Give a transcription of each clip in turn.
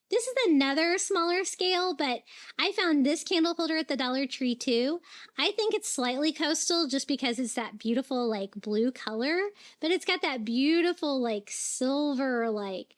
This is another smaller scale, but I found this candle holder at the Dollar Tree too. I think it's slightly coastal just because it's that beautiful like blue color, but it's got that beautiful like silver like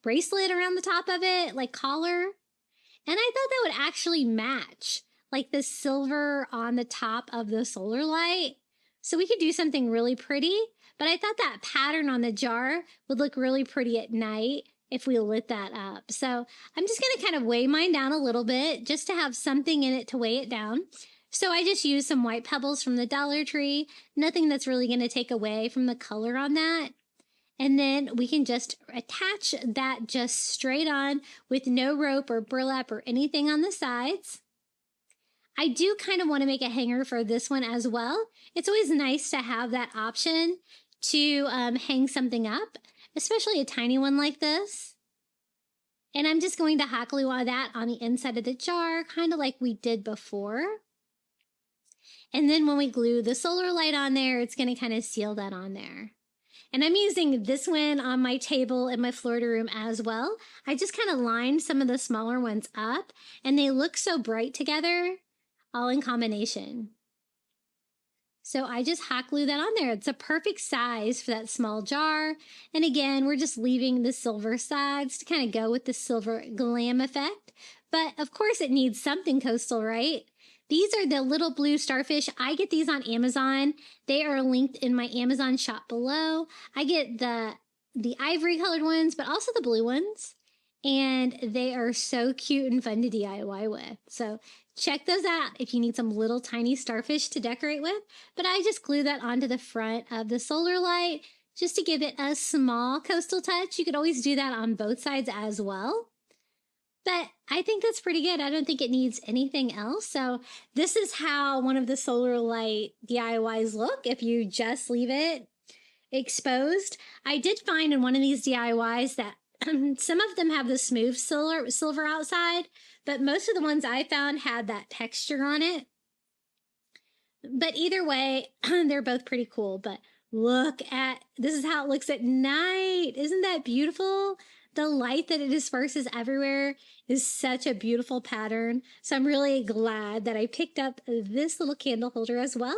bracelet around the top of it, like collar. And I thought that would actually match like the silver on the top of the solar light. So we could do something really pretty, but I thought that pattern on the jar would look really pretty at night if we lit that up. So I'm just going to kind of weigh mine down a little bit just to have something in it to weigh it down. So I just used some white pebbles from the Dollar Tree, nothing that's really going to take away from the color on that. And then we can just attach that just straight on with no rope or burlap or anything on the sides. I do kind of want to make a hanger for this one as well. It's always nice to have that option to hang something up, especially a tiny one like this. And I'm just going to hot glue all that on the inside of the jar, kind of like we did before. And then when we glue the solar light on there, it's going to kind of seal that on there. And I'm using this one on my table in my Florida room as well. I just kind of lined some of the smaller ones up, and they look so bright together, all in combination. So I just hot glue that on there. It's a perfect size for that small jar. And again, we're just leaving the silver sides to kind of go with the silver glam effect. But of course it needs something coastal, right? These are the little blue starfish. I get these on Amazon. They are linked in my Amazon shop below. I get the ivory colored ones, but also the blue ones. And they are so cute and fun to DIY with. So check those out if you need some little tiny starfish to decorate with. But I just glue that onto the front of the solar light just to give it a small coastal touch. You could always do that on both sides as well. But I think that's pretty good. I don't think it needs anything else. So this is how one of the solar light DIYs look if you just leave it exposed. I did find in one of these DIYs that some of them have the smooth silver outside, but most of the ones I found had that texture on it. But either way, they're both pretty cool. But look at, this is how it looks at night. Isn't that beautiful? The light that it disperses everywhere is such a beautiful pattern. So I'm really glad that I picked up this little candle holder as well.